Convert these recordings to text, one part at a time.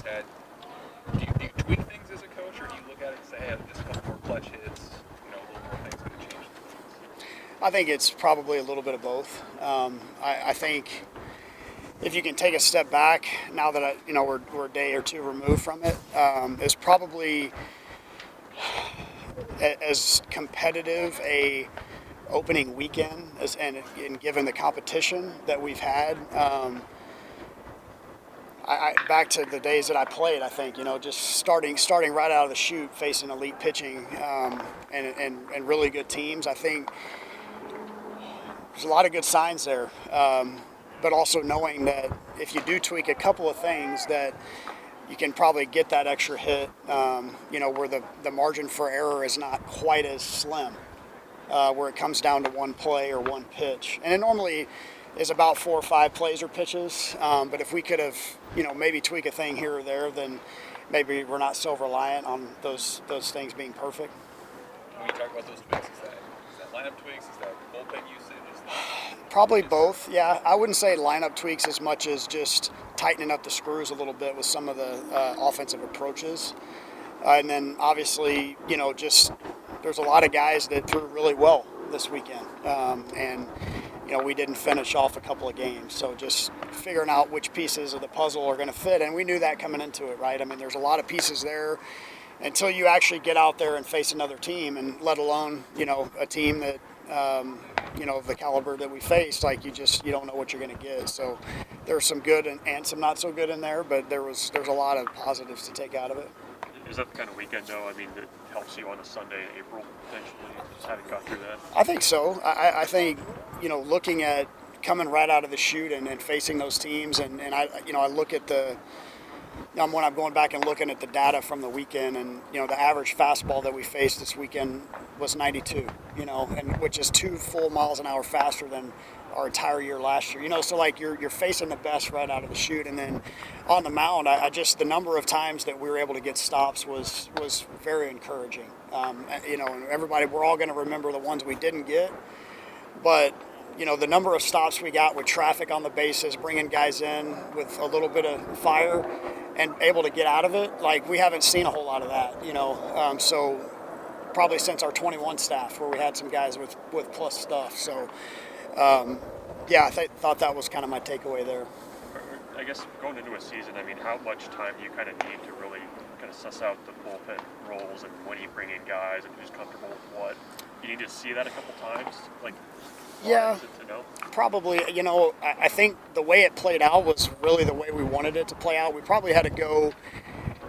had. Do you tweak things as a coach, or do you look at it and say, hey, just a couple more clutch hits, a little more things going to change things? I think it's probably a little bit of both. I think if you can take a step back now that we're a day or two removed from it, it's probably as competitive a opening weekend and given the competition that we've had. Back to the days that I played, I think just starting right out of the chute, facing elite pitching and really good teams. I think there's a lot of good signs there, but also knowing that if you do tweak a couple of things, that you can probably get that extra hit. Where the margin for error is not quite as slim, where it comes down to one play or one pitch, and it normally is about 4 or 5 plays or pitches. But if we could have, maybe tweak a thing here or there, then maybe we're not so reliant on those things being perfect. When you talk about those tweaks, is that lineup tweaks? Is that bullpen usage? Probably both, yeah. I wouldn't say lineup tweaks as much as just tightening up the screws a little bit with some of the offensive approaches. And then obviously, just there's a lot of guys that threw really well this weekend. And we didn't finish off a couple of games. So just figuring out which pieces of the puzzle are going to fit. And we knew that coming into it, right? I mean, there's a lot of pieces there until you actually get out there and face another team, and let alone, a team that, of the caliber that we faced, like you don't know what you're going to get. So there's some good and some not so good in there, but there's a lot of positives to take out of it. Is that the kind of weekend, though, that helps you on a Sunday in April, potentially, just having gone through that? I think so. I think, looking at coming right out of the chute and facing those teams, and I look at when I'm going back and looking at the data from the weekend, and, the average fastball that we faced this weekend was 92, and which is 2 full miles an hour faster than our entire year last year, so like you're facing the best right out of the chute. And then on the mound, I just, the number of times that we were able to get stops was very encouraging. And everybody, we're all going to remember the ones we didn't get, but the number of stops we got with traffic on the bases, bringing guys in with a little bit of fire and able to get out of it, like we haven't seen a whole lot of that, so probably since our 21 staff, where we had some guys with plus stuff. So I thought that was kind of my takeaway there. I guess going into a season, how much time do you kind of need to really kind of suss out the bullpen roles, and when you bring in guys and who's comfortable with what? You need to see that a couple times, yeah, to know? Probably. I think the way it played out was really the way we wanted it to play out. We probably had to go,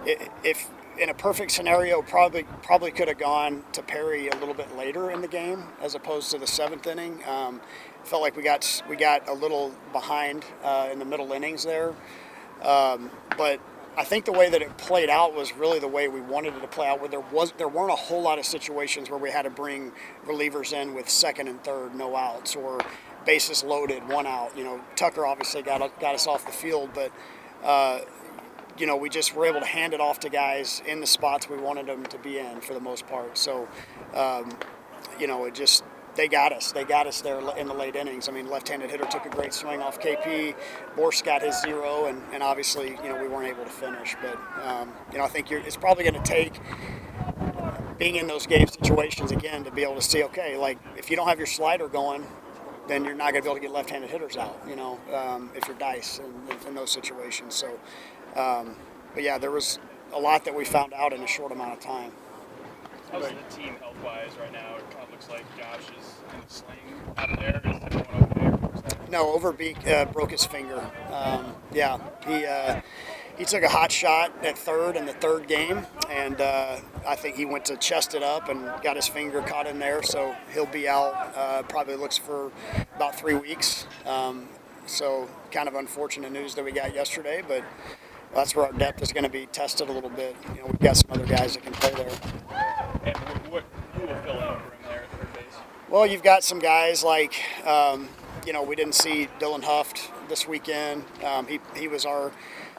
if in a perfect scenario, probably could have gone to Perry a little bit later in the game as opposed to the 7th inning. Felt like we got a little behind in the middle innings there, but I think the way that it played out was really the way we wanted it to play out. Where there weren't a whole lot of situations where we had to bring relievers in with 2nd and 3rd, no outs, or bases loaded, 1 out. Tucker obviously got us off the field, but we just were able to hand it off to guys in the spots we wanted them to be in for the most part. So, they got us there in the late innings. Left-handed hitter took a great swing off KP. Borst got his 0, and obviously, we weren't able to finish. But, I think it's probably going to take being in those game situations again to be able to see, okay, like if you don't have your slider going, then you're not going to be able to get left-handed hitters out, if you're dice in those situations. So, but yeah, there was a lot that we found out in a short amount of time. How's the team health-wise right now? It kind of looks like Josh is in the sling out there. Is everyone okay? No, Overbeek broke his finger. He took a hot shot at 3rd in the 3rd game, and I think he went to chest it up and got his finger caught in there, so he'll be out. Probably looks for about 3 weeks. So kind of unfortunate news that we got yesterday, but that's where our depth is going to be tested a little bit. We've got some other guys that can play there. And who will fill in for him there at third base? Well, you've got some guys like, we didn't see Dylan Huft this weekend. He was our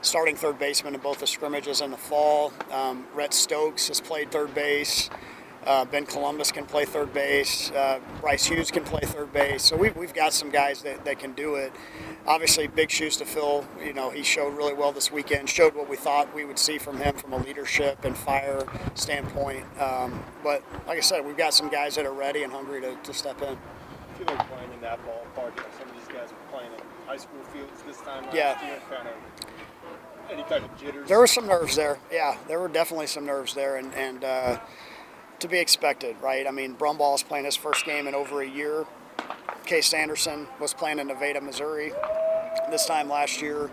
starting third baseman in both the scrimmages and the fall. Rhett Stokes has played third base. Ben Columbus can play third base. Bryce Hughes can play third base. So we've got some guys that can do it. Obviously, big shoes to fill. You know, he showed really well this weekend, showed what we thought we would see from him from a leadership and fire standpoint. But like I said, we've got some guys that are ready and hungry to step in. I feel like playing in that ballpark, you know, some of these guys were playing in high school fields this time last Yeah. year, kind of any kind of jitters. There were some nerves there. Yeah, there were definitely some nerves there, and to be expected, right? I mean, Brumball's playing his first game in over a year. Case Anderson was playing in Nevada, Missouri this time last year.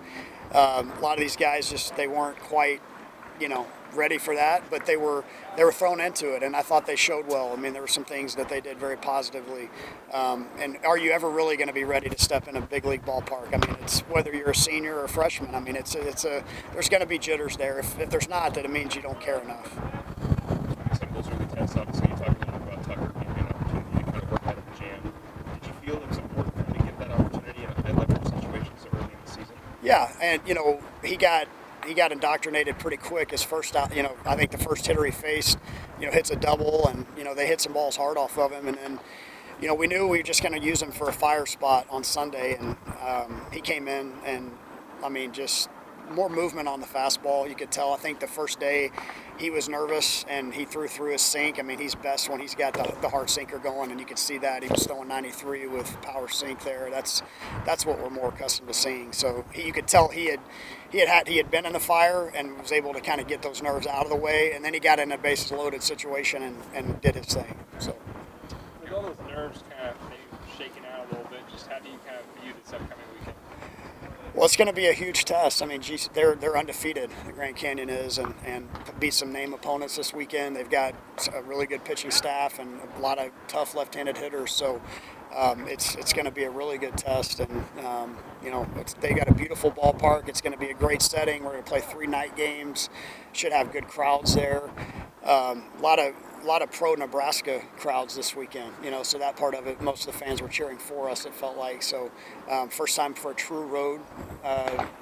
A lot of these guys they weren't quite, ready for that, but they were thrown into it, and I thought they showed well. I mean, there were some things that they did very positively. And are you ever really going to be ready to step in a big league ballpark? I mean, it's whether you're a senior or a freshman. I mean, there's going to be jitters there. If there's not, then it means you don't care enough. Some of those early tests, obviously, you talked a little bit about Tucker being an opportunity to kind of work out of the jam. Did you feel it was important for him to get that opportunity in a high-leverage situation so early in the season? Yeah, and he got indoctrinated pretty quick. His first out, I think the first hitter he faced, hits a double, and they hit some balls hard off of him, and then. We knew we were just going to use him for a fire spot on Sunday, and he came in, and I mean, just more movement on the fastball. You could tell. I think the first day he was nervous, and he threw through his sink. I mean, he's best when he's got the hard sinker going, and you could see that he was throwing 93 with power sink there. That's what we're more accustomed to seeing. So you could tell he had been in the fire and was able to kind of get those nerves out of the way, and then he got in a bases loaded situation and did his thing. So. With all those nerves kind of maybe shaking out a little bit, just how do you kind of view this upcoming weekend? Well, it's going to be a huge test. I mean, geez, they're undefeated. The Grand Canyon is, and beat some name opponents this weekend. They've got a really good pitching staff and a lot of tough left-handed hitters. So it's going to be a really good test. And they got a beautiful ballpark. It's going to be a great setting. We're going to play 3 night games. Should have good crowds there. A lot of pro Nebraska crowds this weekend, so that part of it, most of the fans were cheering for us, it felt like. So first time for a true road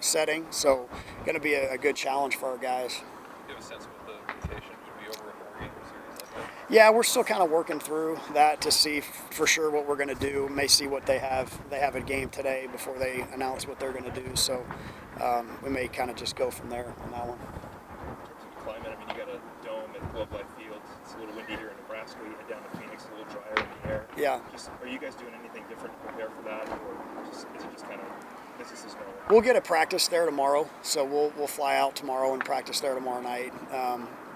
setting, so going to be a good challenge for our guys. Do you have a sense of what the rotation should be over a 4-game series like that? Yeah, we're still kind of working through that to see for sure what we're going to do. May see what they have. They have a game today before they announce what they're going to do, so we may kind of just go from there on that one. Climate, I mean, you got a dome at Globe Life Field. It's a little windy here in Nebraska. You head down to Phoenix, a little drier in the air. Yeah. Are you guys doing anything different to prepare for that, or is it just kind of business as normal? We'll get a practice there tomorrow, so we'll fly out tomorrow and practice there tomorrow night.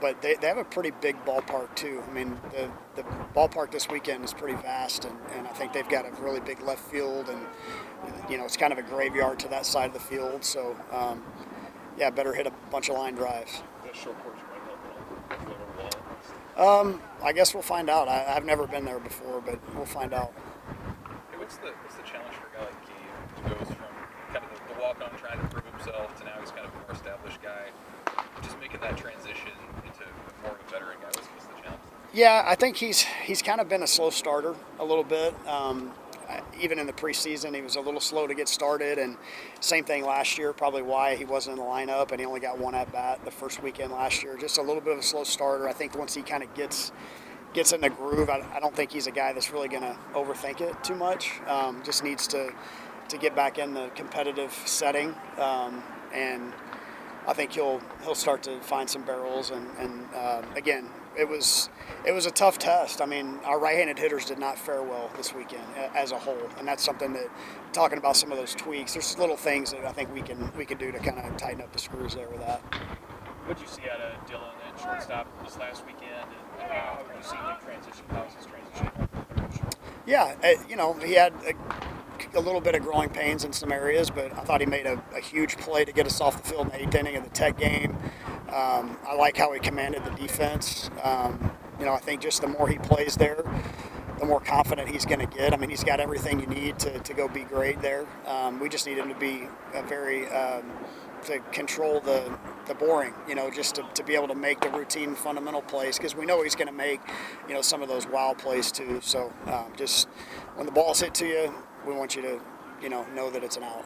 But they have a pretty big ballpark too. I mean, the ballpark this weekend is pretty vast, and I think they've got a really big left field, and it's kind of a graveyard to that side of the field. So better hit a bunch of line drives. Short porch might help a little. I guess we'll find out. I've never been there before, but we'll find out. Hey, what's the challenge for a guy like Gabe, who goes from kind of the walk-on trying to prove himself to now he's kind of a more established guy, just making that transition into more of a veteran guy? What's the challenge? Yeah, I think he's kind of been a slow starter a little bit. Even in the preseason, he was a little slow to get started, and same thing last year, probably why he wasn't in the lineup, and he only got one at-bat the first weekend last year. Just a little bit of a slow starter. I think once he kind of gets in the groove, I don't think he's a guy that's really going to overthink it too much. Just needs to get back in the competitive setting, and I think he'll start to find some barrels, and again, it was a tough test. I mean, our right-handed hitters did not fare well this weekend as a whole, and that's something that, talking about some of those tweaks, there's little things that I think we can do to kind of tighten up the screws there with that. What did you see out of Dylan at shortstop this last weekend, and how have you seen him transition? How's his transition? Yeah, he had a little bit of growing pains in some areas, but I thought he made a huge play to get us off the field in the 8th inning of the Tech game. I like how he commanded the defense. I think just the more he plays there, the more confident he's going to get. I mean, he's got everything you need to go be great there. We just need him to be to control the boring, just to be able to make the routine fundamental plays, because we know he's going to make, some of those wild plays too. So just when the ball's hit to you, we want you to, know that it's an out.